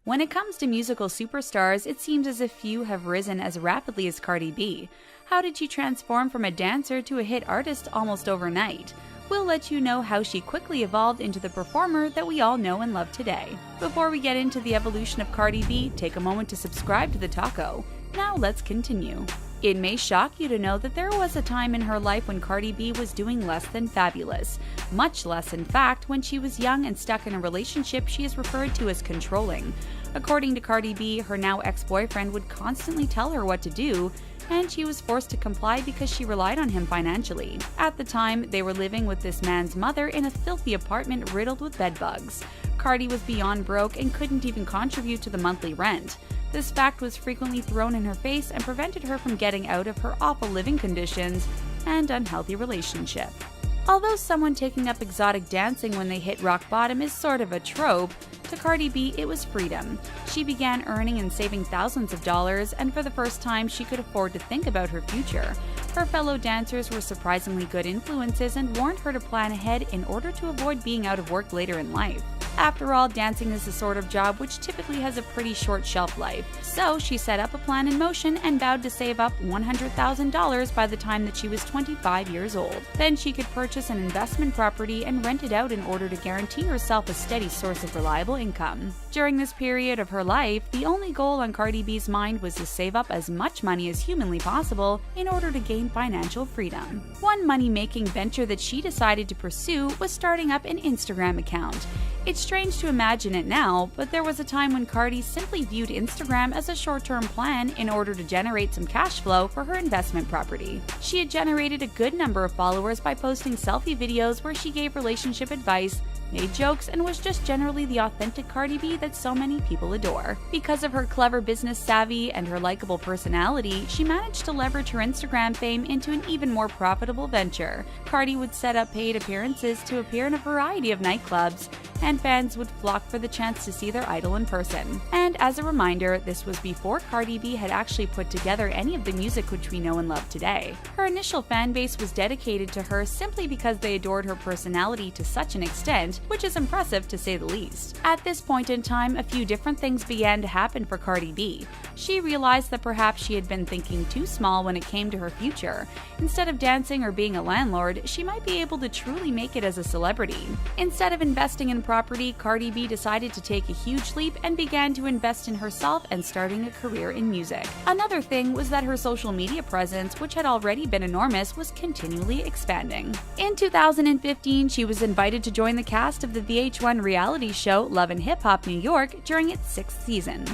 When it comes to musical superstars, it seems as if few have risen as rapidly as Cardi B. How did she transform from a dancer to a hit artist almost overnight? We'll let you know how she quickly evolved into the performer that we all know and love today. Before we get into the evolution of Cardi B, take a moment to subscribe to TheTalko. Now let's continue. It may shock you to know that there was a time in her life when Cardi B was doing less than fabulous. Much less, in fact, when she was young and stuck in a relationship she is referred to as controlling. According to Cardi B, her now ex-boyfriend would constantly tell her what to do, and she was forced to comply because she relied on him financially. At the time, they were living with this man's mother in a filthy apartment riddled with bedbugs. Cardi was beyond broke and couldn't even contribute to the monthly rent. This fact was frequently thrown in her face and prevented her from getting out of her awful living conditions and unhealthy relationship. Although someone taking up exotic dancing when they hit rock bottom is sort of a trope, to Cardi B it was freedom. She began earning and saving thousands of dollars, and for the first time she could afford to think about her future. Her fellow dancers were surprisingly good influences and warned her to plan ahead in order to avoid being out of work later in life. After all, dancing is the sort of job which typically has a pretty short shelf life. So she set up a plan in motion and vowed to save up $100,000 by the time that she was 25 years old. Then she could purchase an investment property and rent it out in order to guarantee herself a steady source of reliable income. During this period of her life, the only goal on Cardi B's mind was to save up as much money as humanly possible in order to gain financial freedom. One money-making venture that she decided to pursue was starting up an Instagram account. It's strange to imagine it now, but there was a time when Cardi simply viewed Instagram as a short-term plan in order to generate some cash flow for her investment property. She had generated a good number of followers by posting selfie videos where she gave relationship advice, made jokes, and was just generally the authentic Cardi B that so many people adore. Because of her clever business savvy and her likable personality, she managed to leverage her Instagram fame into an even more profitable venture. Cardi would set up paid appearances to appear in a variety of nightclubs, and fans would flock for the chance to see their idol in person. And as a reminder, this was before Cardi B had actually put together any of the music which we know and love today. Her initial fan base was dedicated to her simply because they adored her personality to such an extent, which is impressive to say the least. At this point in time, a few different things began to happen for Cardi B. She realized that perhaps she had been thinking too small when it came to her future. Instead of dancing or being a landlord, she might be able to truly make it as a celebrity. Instead of investing in property, Cardi B decided to take a huge leap and began to invest in herself and starting a career in music. Another thing was that her social media presence, which had already been enormous, was continually expanding. In 2015, she was invited to join the cast of the VH1 reality show Love and Hip Hop New York during its 6th season.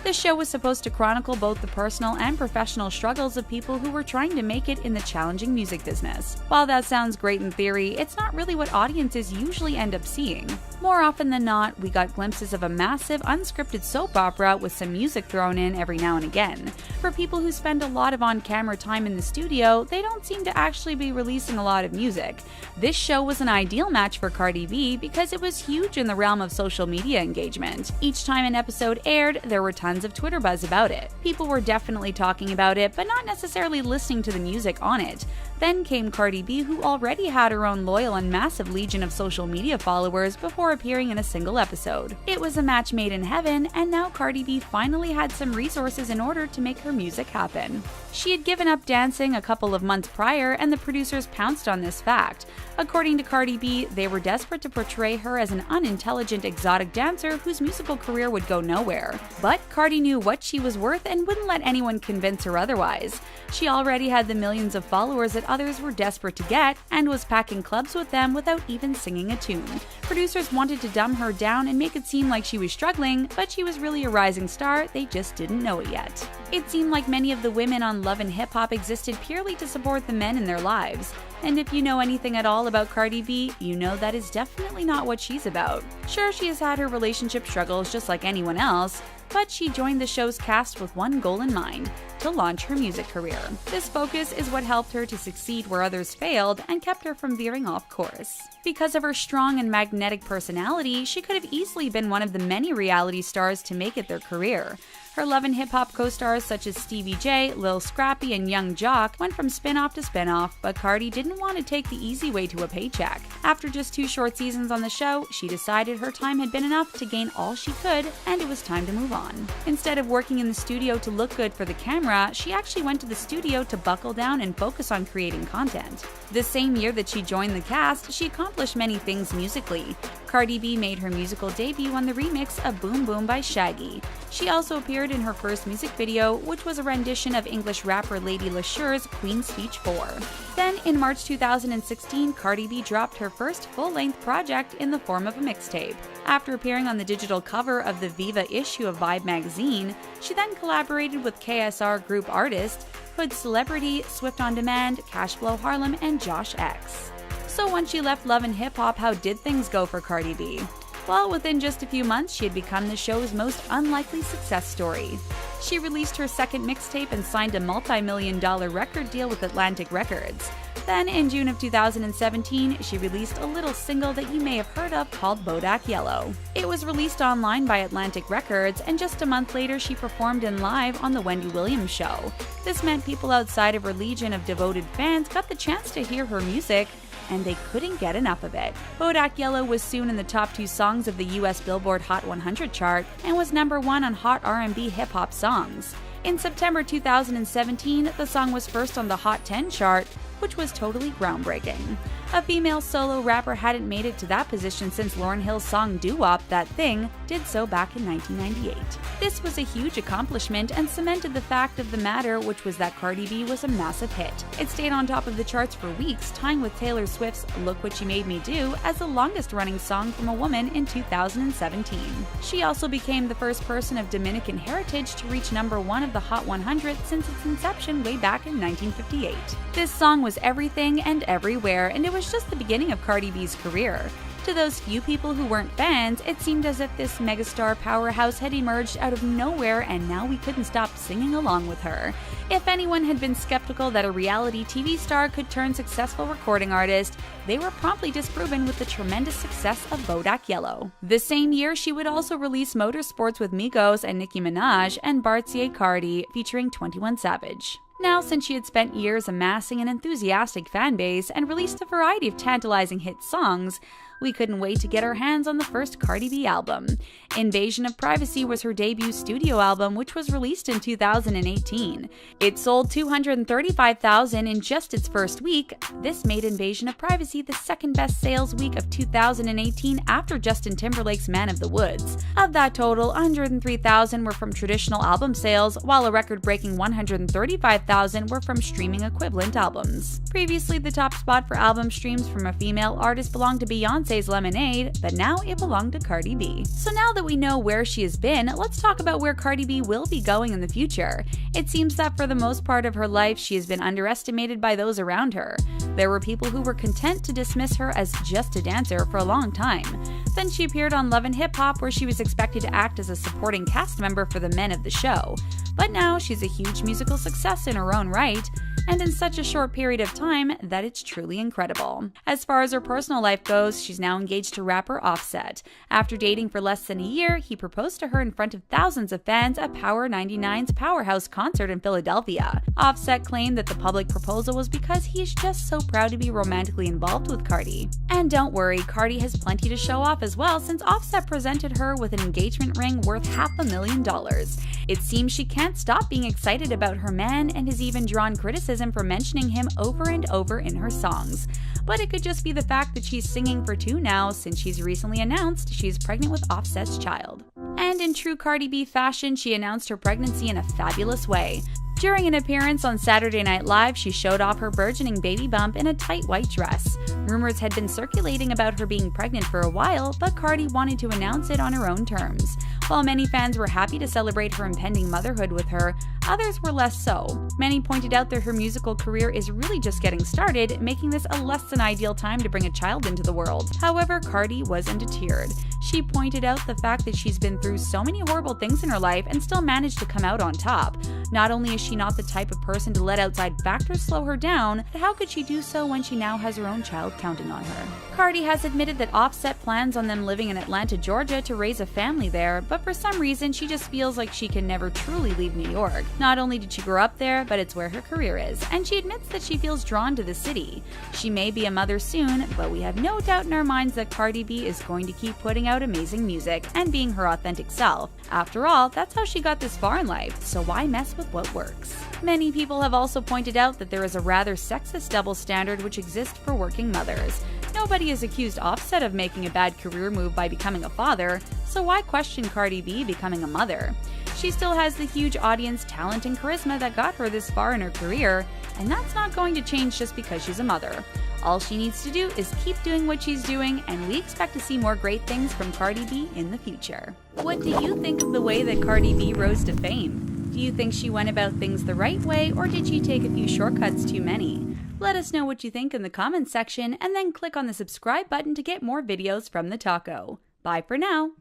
The show was supposed to chronicle both the personal and professional struggles of people who were trying to make it in the challenging music business. While that sounds great in theory, it's not really what audiences usually end up seeing. More often than not, we got glimpses of a massive, unscripted soap opera with some music thrown in every now and again. For people who spend a lot of on-camera time in the studio, they don't seem to actually be releasing a lot of music. This show was an ideal match for Cardi B because it was huge in the realm of social media engagement. Each time an episode aired, there were tons of Twitter buzz about it. People were definitely talking about it, but not necessarily listening to the music on it. Then came Cardi B, who already had her own loyal and massive legion of social media followers before appearing in a single episode. It was a match made in heaven, and now Cardi B finally had some resources in order to make her music happen. She had given up dancing a couple of months prior, and the producers pounced on this fact. According to Cardi B, they were desperate to portray her as an unintelligent exotic dancer whose musical career would go nowhere. But Cardi knew what she was worth and wouldn't let anyone convince her otherwise. She already had the millions of followers that others were desperate to get, and was packing clubs with them without even singing a tune. Producers wanted to dumb her down and make it seem like she was struggling, but she was really a rising star, they just didn't know it yet. It seemed like many of the women on Love and Hip Hop existed purely to support the men in their lives. And if you know anything at all about Cardi B, you know that is definitely not what she's about. Sure, she has had her relationship struggles just like anyone else, but she joined the show's cast with one goal in mind: to launch her music career. This focus is what helped her to succeed where others failed and kept her from veering off course. Because of her strong and magnetic personality, she could have easily been one of the many reality stars to make it their career. Her Love and Hip Hop co-stars such as Stevie J, Lil Scrappy, and Young Jock went from spin-off to spin-off, but Cardi didn't want to take the easy way to a paycheck. After just 2 short seasons on the show, she decided her time had been enough to gain all she could, and it was time to move on. Instead of working in the studio to look good for the camera, she actually went to the studio to buckle down and focus on creating content. The same year that she joined the cast, she accomplished many things musically. Cardi B made her musical debut on the remix of Boom Boom by Shaggy. She also appeared in her first music video, which was a rendition of English rapper Lady LaSure's Queen's Speech 4. Then, in March 2016, Cardi B dropped her first full-length project in the form of a mixtape. After appearing on the digital cover of the Viva issue of Vibe magazine, she then collaborated with KSR Group artists Hood Celebrity, Swift on Demand, Cashflow Harlem, and Josh X. So once she left Love and Hip Hop, how did things go for Cardi B? Well, within just a few months, she had become the show's most unlikely success story. She released her second mixtape and signed a multi-million-dollar record deal with Atlantic Records. Then, in June of 2017, she released a little single that you may have heard of called Bodak Yellow. It was released online by Atlantic Records, and just a month later she performed in live on The Wendy Williams Show. This meant people outside of her legion of devoted fans got the chance to hear her music, and they couldn't get enough of it. Bodak Yellow was soon in the top 2 songs of the US Billboard Hot 100 chart and was number 1 on Hot R&B Hip-Hop Songs. In September 2017, the song was first on the Hot 10 chart, which was totally groundbreaking. A female solo rapper hadn't made it to that position since Lauryn Hill's song Doo-Wop That Thing did so back in 1998. This was a huge accomplishment and cemented the fact of the matter, which was that Cardi B was a massive hit. It stayed on top of the charts for weeks, tying with Taylor Swift's Look What You Made Me Do as the longest-running song from a woman in 2017. She also became the first person of Dominican heritage to reach number 1 of the Hot 100 since its inception way back in 1958. This song was everything and everywhere, and it was just the beginning of Cardi B's career. To those few people who weren't fans, it seemed as if this megastar powerhouse had emerged out of nowhere and now we couldn't stop singing along with her. If anyone had been skeptical that a reality TV star could turn successful recording artist, they were promptly disproven with the tremendous success of Bodak Yellow. The same year, she would also release Motorsports with Migos and Nicki Minaj and Bartier Cardi featuring 21 Savage. Now, since she had spent years amassing an enthusiastic fan base and released a variety of tantalizing hit songs, we couldn't wait to get our hands on the first Cardi B album. Invasion of Privacy was her debut studio album, which was released in 2018. It sold 235,000 in just its first week. This made Invasion of Privacy the second best sales week of 2018 after Justin Timberlake's Man of the Woods. Of that total, 103,000 were from traditional album sales, while a record-breaking 135,000 were from streaming equivalent albums. Previously, the top spot for album streams from a female artist belonged to Beyoncé's Lemonade, but now it belonged to Cardi B. So now that we know where she has been, let's talk about where Cardi B will be going in the future. It seems that for the most part of her life, she has been underestimated by those around her. There were people who were content to dismiss her as just a dancer for a long time. Then she appeared on Love and Hip Hop, where she was expected to act as a supporting cast member for the men of the show. But now she's a huge musical success in her own right, and in such a short period of time that it's truly incredible. As far as her personal life goes, she's now engaged to rapper Offset. After dating for less than a year, he proposed to her in front of thousands of fans at Power 99's Powerhouse concert in Philadelphia. Offset claimed that the public proposal was because he's just so proud to be romantically involved with Cardi. And don't worry, Cardi has plenty to show off as well, since Offset presented her with an engagement ring worth $500,000. It seems she can't stop being excited about her man and has even drawn criticism for mentioning him over and over in her songs. But it could just be the fact that she's singing for two now, since she's recently announced she's pregnant with Offset's child. And in true Cardi B fashion, she announced her pregnancy in a fabulous way. During an appearance on Saturday Night Live, she showed off her burgeoning baby bump in a tight white dress. Rumors had been circulating about her being pregnant for a while, but Cardi wanted to announce it on her own terms. While many fans were happy to celebrate her impending motherhood with her, others were less so. Many pointed out that her musical career is really just getting started, making this a less than ideal time to bring a child into the world. However, Cardi was undeterred. She pointed out the fact that she's been through so many horrible things in her life and still managed to come out on top. Not only is she not the type of person to let outside factors slow her down, but how could she do so when she now has her own child counting on her? Cardi has admitted that Offset plans on them living in Atlanta, Georgia to raise a family there, but for some reason she just feels like she can never truly leave New York. Not only did she grow up there, but it's where her career is, and she admits that she feels drawn to the city. She may be a mother soon, but we have no doubt in our minds that Cardi B is going to keep putting out amazing music and being her authentic self. After all, that's how she got this far in life, so why mess with what works? Many people have also pointed out that there is a rather sexist double standard which exists for working mothers. Nobody has accused Offset of making a bad career move by becoming a father, so why question Cardi B becoming a mother? She still has the huge audience, talent, and charisma that got her this far in her career, and that's not going to change just because she's a mother. All she needs to do is keep doing what she's doing, and we expect to see more great things from Cardi B in the future. What do you think of the way that Cardi B rose to fame? Do you think she went about things the right way, or did she take a few shortcuts too many? Let us know what you think in the comments section, and then click on the subscribe button to get more videos from TheTalko. Bye for now!